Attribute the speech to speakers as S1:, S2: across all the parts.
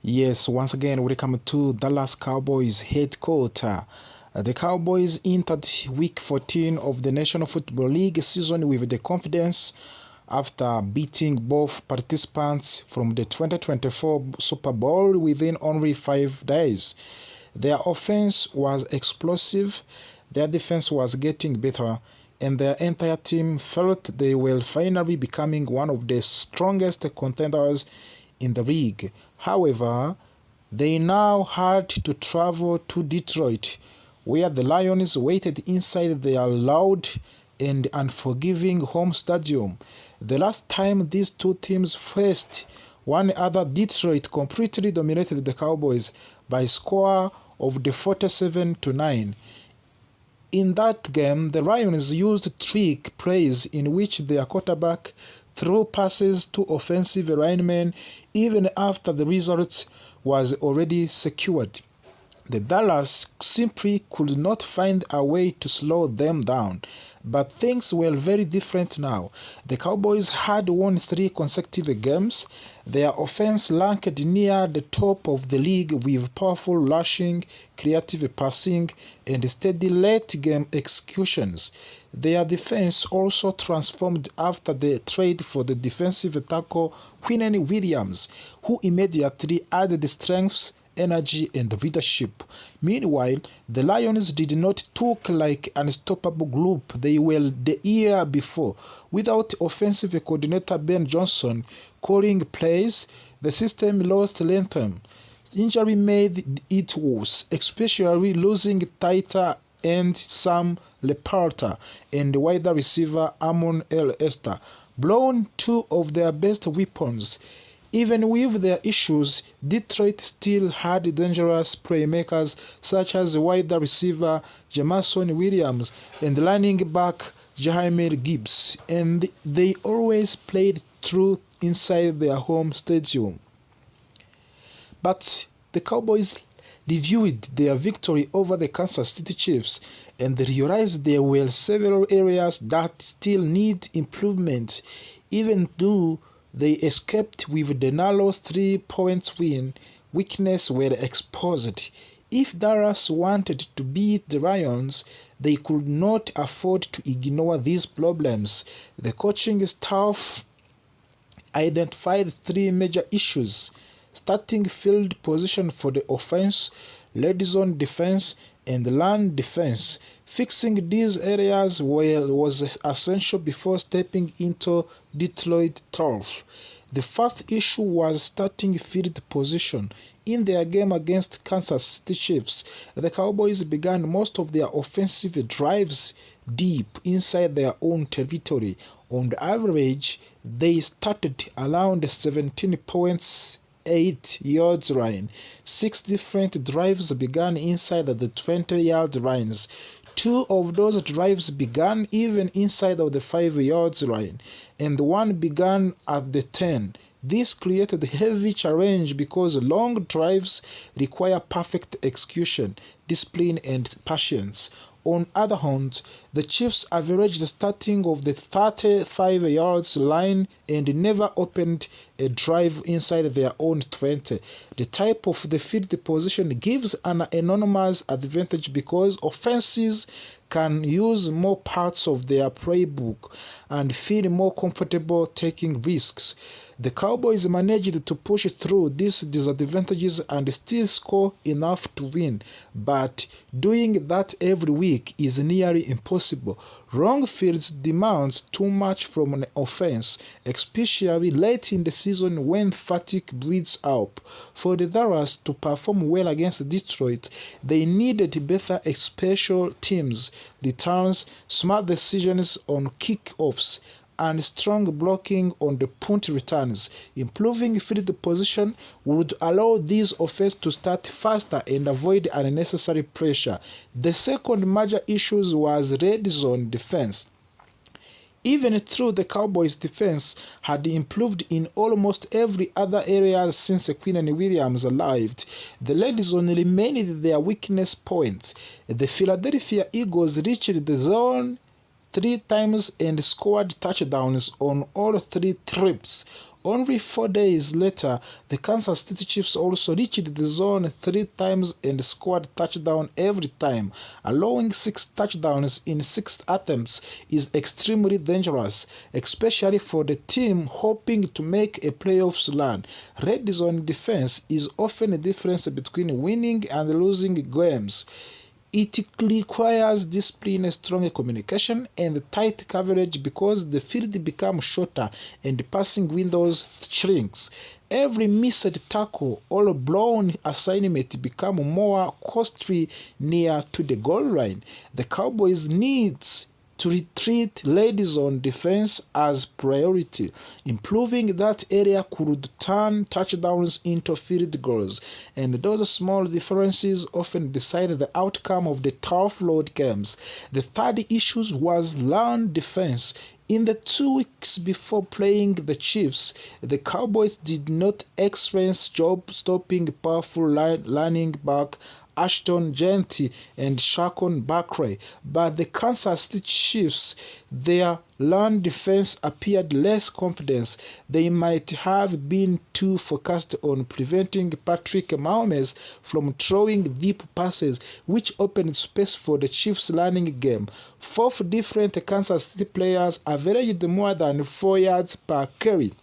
S1: Yes, once again, welcome to Dallas Cowboys headquarters. The Cowboys entered Week 14 of the National Football League season with the confidence after beating both participants from the 2024 Super Bowl within only 5 days. Their offense was explosive, their defense was getting better, and their entire team felt they were finally becoming one of the strongest contenders in the league. However, they now had to travel to Detroit, where the Lions waited inside their loud and unforgiving home stadium. The last time these two teams faced one another, Detroit completely dominated the Cowboys by a score of 47-9. In that game, the Lions used trick plays in which their quarterback threw passes to offensive linemen even after the result was already secured. The Dallas simply could not find a way to slow them down. But things were very different now. The Cowboys had won 3 consecutive games. Their offense ranked near the top of the league with powerful rushing, creative passing, and steady late-game executions. Their defense also transformed after the trade for the defensive tackle Quinnen Williams, who immediately added strength, energy, and leadership. Meanwhile, the Lions did not look like an unstoppable group they were the year before. Without offensive coordinator Ben Johnson calling plays, the system lost rhythm. Injury made it worse, especially losing tighter end Sam Leparta and wide receiver Amon El Esther, blown 2 of their best weapons. Even with their issues, Detroit still had dangerous playmakers such as wide receiver Jameson Williams and running back Jameer Gibbs, and they always played through inside their home stadium. But the Cowboys reviewed their victory over the Kansas City Chiefs and realized there were several areas that still need improvement, even though they escaped with the narrow 3-point win. Weaknesses were exposed. If Dallas wanted to beat the Lions, they could not afford to ignore these problems. The coaching staff identified 3 major issues: starting field position for the offense, red zone defense, and run defense. Fixing these areas was essential before stepping into Detroit turf. The first issue was starting field position. In their game against Kansas City Chiefs, the Cowboys began most of their offensive drives deep inside their own territory. On average, they started around 17 points 8-yard line. 6 different drives began inside the 20-yard lines. 2 of those drives began even inside of the 5-yard line, and 1 began at the 10. This created heavy challenge because long drives require perfect execution, discipline, and patience. On the other hand, the Chiefs averaged starting of the 35-yard line and never opened a drive inside their own 20. The type of the field position gives an enormous advantage because offenses can use more parts of their playbook and feel more comfortable taking risks. The Cowboys managed to push through these disadvantages and still score enough to win, but doing that every week is nearly impossible. Long fields demands too much from an offense, especially late in the season when fatigue breeds up. For the Dallas to perform well against Detroit, they needed better special teams, returns, smart decisions on kickoffs, and strong blocking on the punt returns. Improving field position would allow these offenses to start faster and avoid unnecessary pressure. The second major issue was red zone defense. Even though the Cowboys' defense had improved in almost every other area since Quinnen Williams arrived, the red zone remained their weakness point. The Philadelphia Eagles reached the zone 3 times and scored touchdowns on all 3 trips. Only 4 days later, the Kansas City Chiefs also reached the zone 3 times and scored touchdown every time. Allowing 6 touchdowns in 6 attempts is extremely dangerous, especially for the team hoping to make a playoffs run. Red zone defense is often the difference between winning and losing games. It requires discipline, strong communication, and tight coverage because the field becomes shorter and the passing windows shrinks. Every missed tackle or blown assignment becomes more costly near to the goal line. The Cowboys needs to treat red zone defense as priority. Improving that area could turn touchdowns into field goals, and those small differences often decide the outcome of the tough road games. The third issue was run defense. In the 2 weeks before playing the Chiefs, the Cowboys did not experience job stopping powerful running back Ashton Genty and Shaquan Barkley, but the Kansas City Chiefs, their run defense appeared less confident. They might have been too focused on preventing Patrick Mahomes from throwing deep passes, which opened space for the Chiefs' running game. 4 different Kansas City players averaged more than 4 yards per carry.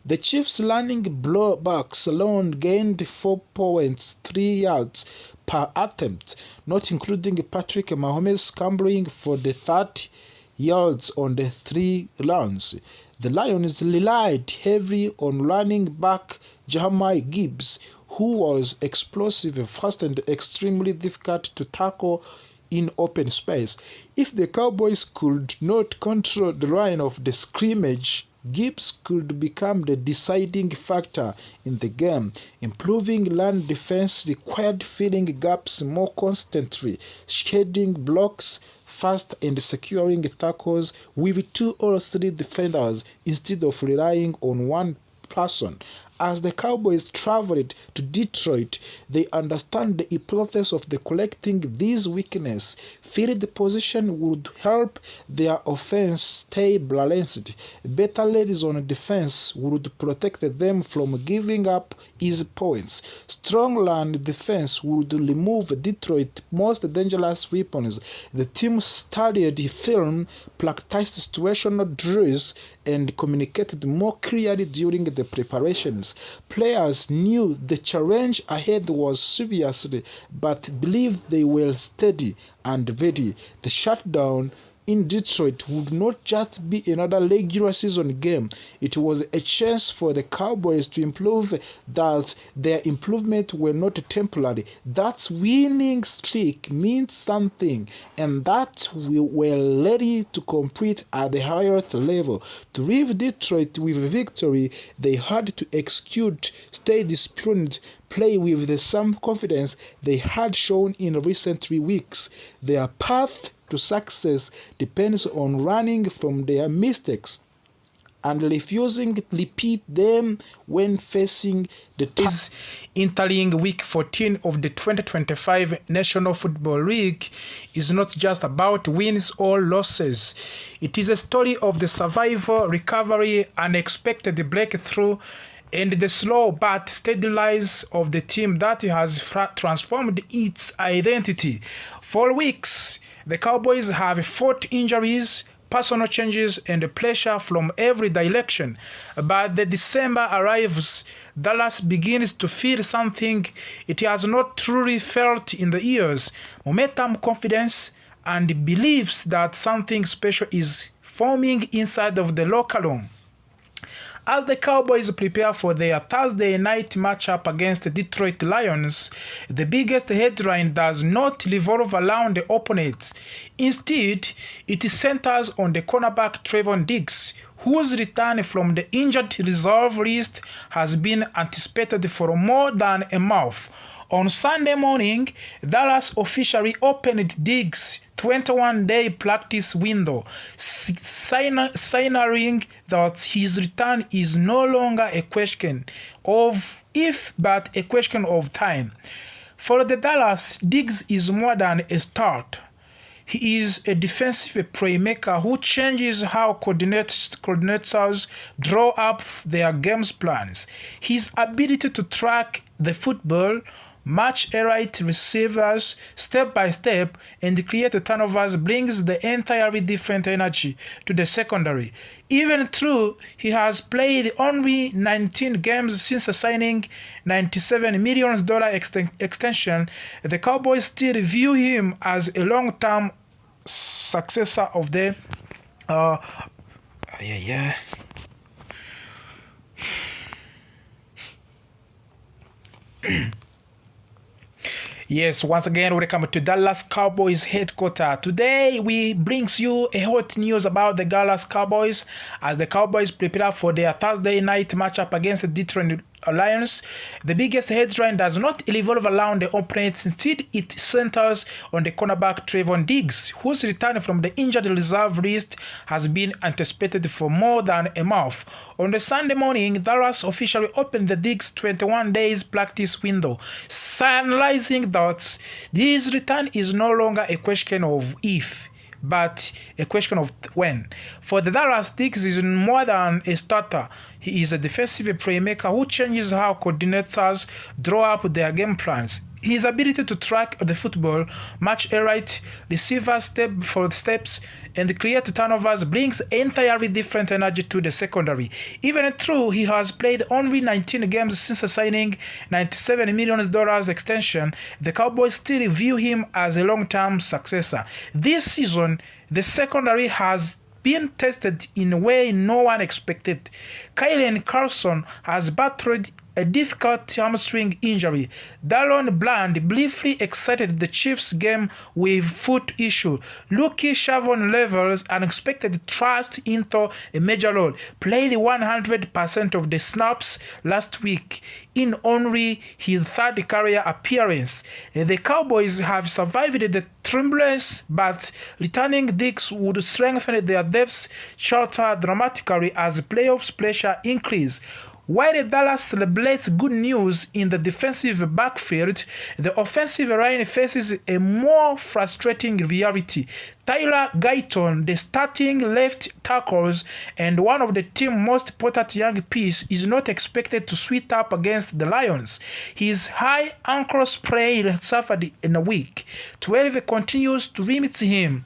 S1: The Chiefs' running backs alone gained 4.3 yards per attempt, not including Patrick Mahomes scrambling for the 30 yards on the 3 runs. The Lions relied heavily on running back Jahmyr Gibbs, who was explosive, fast, and extremely difficult to tackle in open space. If the Cowboys could not control the line of the scrimmage, Gibbs could become the deciding factor in the game. Improving run defense required filling gaps more constantly, shedding blocks fast, and securing tackles with 2 or 3 defenders instead of relying on one person. As the Cowboys traveled to Detroit, they understand the importance of collecting these weaknesses. Field position would help their offense stay balanced. Better red zone defense would protect them from giving up easy points. Strong run defense would remove Detroit's most dangerous weapons. The team studied film, practiced situational drills, and communicated more clearly during the preparations. Players knew the challenge ahead was serious, but believed they were steady and ready. The shutdown in Detroit would not just be another regular season game. It was a chance for the Cowboys to improve, that their improvements were not temporary. That winning streak means something, and that we were ready to compete at the highest level. To leave Detroit with a victory, they had to execute, stay disciplined, play with the same confidence they had shown in recent weeks. Their path to success depends on learning from their mistakes and refusing to repeat them when facing the teams. Entering week 14 of the 2025 National Football League is not just about wins or losses. It is a story of the survival, recovery, unexpected breakthrough, and the slow but steady rise of the team that has transformed its identity. For weeks, the Cowboys have fought injuries, personal changes, and pressure from every direction. But the December arrives, Dallas begins to feel something it has not truly felt in the years: momentum, confidence, and believes that something special is forming inside of the locker room. As the Cowboys prepare for their Thursday night matchup against the Detroit Lions, the biggest headline does not revolve around the opponents. Instead, it centers on the cornerback Trevon Diggs, whose return from the injured reserve list has been anticipated for more than a month. On Sunday morning, Dallas officially opened Diggs' 21-day practice window, signaling that his return is no longer a question of if, but a question of time. For the Dallas, Diggs is more than a start. He is a defensive playmaker who changes how coordinators draw up their games plans. His ability to track the football, match right receivers step by step, and create turnovers brings the entirely different energy to the secondary. Even though he has played only 19 games since signing $97 million extension, the Cowboys still view him as a long-term successor of the Yes, once again, welcome to Dallas Cowboys headquarters. Today, we brings you a hot news about the Dallas Cowboys as the Cowboys prepare for their Thursday night matchup against the Detroit Lions. The biggest headline does not revolve around the opponents. Instead, it centers on the cornerback Trevon Diggs, whose return from the injured reserve list has been anticipated for more than a month. On the Sunday morning, Dallas officially opened the Diggs 21 days practice window, signalizing that this return is no longer a question of if, but a question of when. For the Dallas, Diggs is more than a starter. He is a defensive playmaker who changes how coordinators draw up their game plans. His ability to track the football, match a right receiver step for steps, and create turnovers brings entirely different energy to the secondary. Even though he has played only 19 games since signing $97 million extension, the Cowboys still view him as a long-term successor. This season, the secondary has been tested in a way no one expected. Kylen Carlson has battled a difficult hamstring injury. Dallon Bland briefly exited the Chiefs game with foot issue. Lucky Shavon Levels unexpected thrust into a major role, played 100% of the snaps last week in only his third career appearance. The Cowboys have survived the turbulence, but returning Diggs would strengthen their depth chart dramatically as playoffs pressure increase. While Dallas celebrates good news in the defensive backfield, the offensive line faces a more frustrating reality. Tyler Guyton, the starting left tackles and one of the team's most important young pieces, is not expected to suit up against the Lions. His high ankle sprain suffered in a week. 12 continues to limit him,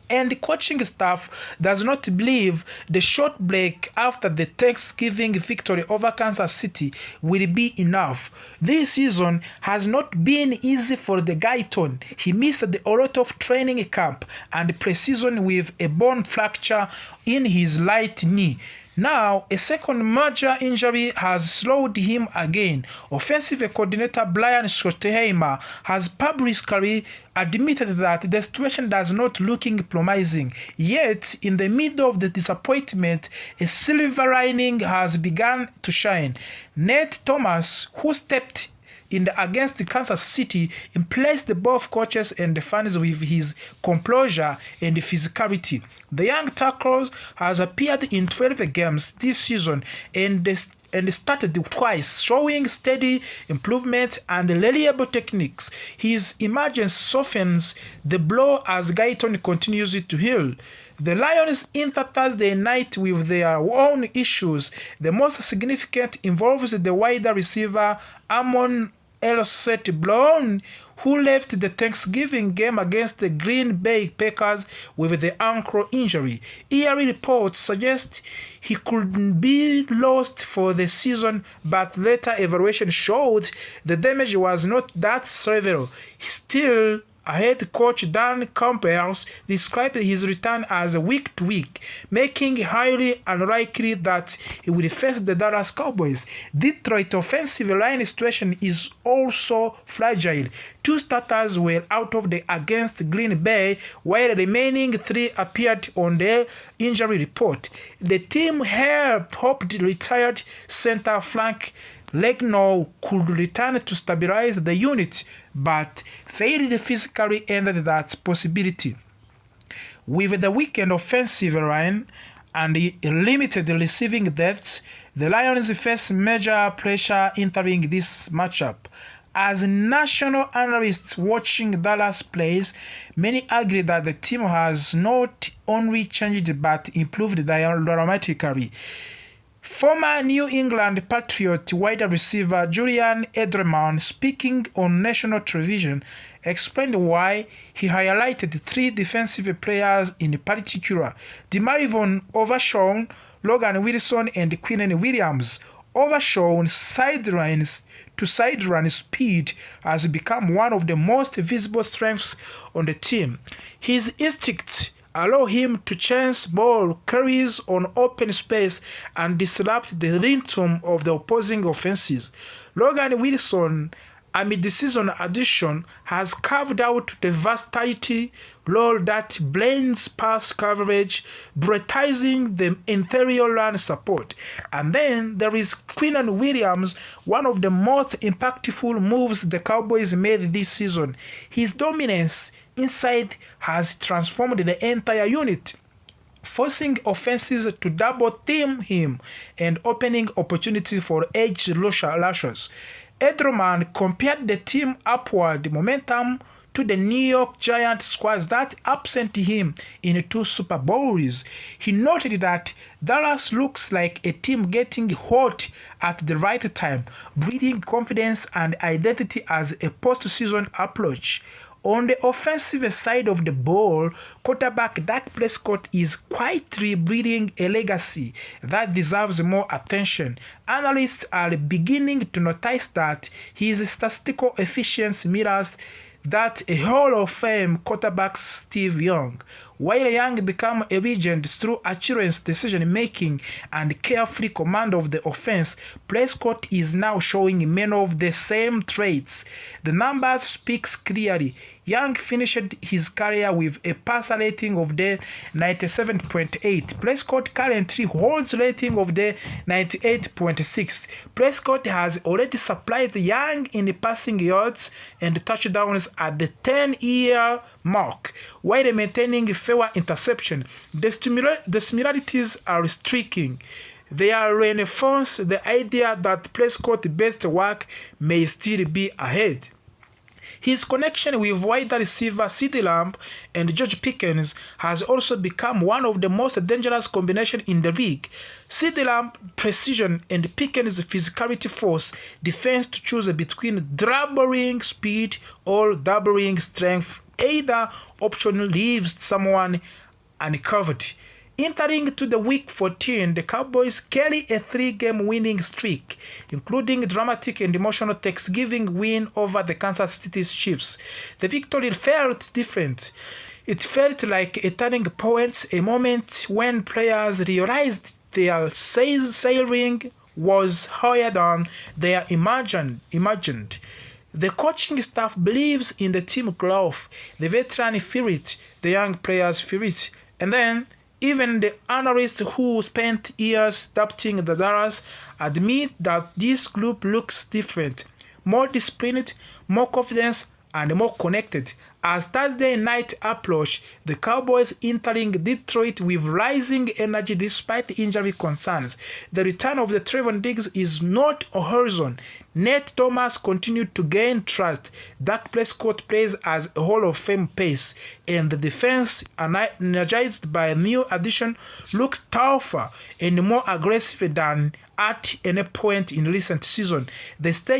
S1: and the coaching staff does not believe the short break after the Thanksgiving victory over Kansas City will be enough. This season has not been easy for the Guyton. He missed a lot of training camp and preseason with a bone fracture in his right knee. Now, a second major injury has slowed him again. Offensive coordinator Brian Schottenheimer has publicly admitted that the situation does not look promising. Yet, in the middle of the disappointment, a silver lining has begun to shine. Nate Thomas, who stepped in against Kansas City, impressed both coaches and the fans with his composure and physicality. The young tackle has appeared in 12 games this season and started twice, showing steady improvement and reliable techniques. His emergence softens the blow as Guyton continues to heal. The Lions enter Thursday night with their own issues. The most significant involves the wide receiver Amon Elset Brown, who left the Thanksgiving game against the Green Bay Packers with the ankle injury. Early reports suggest he could be lost for the season, but later evaluation showed the damage was not that severe. Still, head coach Dan Campbell described his return as week to week, making it highly unlikely that he will face the Dallas Cowboys. Detroit offensive line situation is also fragile. 2 starters were out of the against Green Bay, while the remaining 3 appeared on the injury report. The team hoped retired center Frank Legno could return to stabilize the unit, but failed physically ended that possibility. With the weakened offensive line and limited receiving depth, the Lions face major pressure entering this matchup. As national analysts watching Dallas plays, many agree that the team has not only changed but improved dramatically. Former New England Patriot wide receiver Julian Edelman, speaking on national television, explained why he highlighted three defensive players in particular: DeMarvin Overshown, Logan Wilson, and Quinnen Williams. Overshown sideline speed has become one of the most visible strengths on the team. His instincts allow him to chase ball carries on open space and disrupt the rhythm of the opposing offenses. Logan Wilson, a mid-season addition, has carved out the versatility role that blends pass coverage, prioritizing the interior line support. And then there is Quinnen Williams, one of the most impactful moves the Cowboys made this season. His dominance inside has transformed the entire unit, forcing offenses to double team him and opening opportunities for edge rushers. Edelman compared the team upward momentum to the New York Giants squads that absent him in 2 Super Bowls. He noted that Dallas looks like a team getting hot at the right time, breeding confidence and identity as a postseason approach. On the offensive side of the ball, quarterback Dak Prescott is quietly breeding a legacy that deserves more attention. Analysts are beginning to notice that his statistical efficiency mirrors that a Hall of Fame quarterback Steve Young. While Young became a legend through accurate decision-making and carefree command of the offense, Prescott is now showing many of the same traits. The numbers speak clearly. Young finished his career with a passer rating of the 97.8. Prescott currently holds a rating of the 98.6. Prescott has already supplied Young in passing yards and touchdowns at the 10-year mark, while maintaining fewer interceptions. The similarities are striking. They are reinforce the idea that Prescott's best work may still be ahead. His connection with wide receiver CeeDee Lamb and George Pickens has also become one of the most dangerous combinations in the league. CeeDee Lamb's precision and Pickens' physicality force defense to choose between doubling speed or doubling strength. Either option leaves someone uncovered. Entering to the Week 14, the Cowboys carry a 3-game winning streak, including a dramatic and emotional Thanksgiving win over the Kansas City Chiefs. The victory felt different. It felt like a turning point, a moment when players realized their sailing was higher than they imagined. The coaching staff believes in the team growth, the veteran feel it, the young players feel it, and then even the analysts who spent years adapting the Dallas admit that this group looks different, more disciplined, more confident, and more connected. As Thursday night approached, the Cowboys entering Detroit with rising energy despite injury concerns. The return of the Trevon Diggs is not a horizon. Nate Thomas continued to gain trust. Dak Prescott plays as a Hall of Fame pace, and the defense, energized by a new addition, looks tougher and more aggressive than at any point in recent season. The stage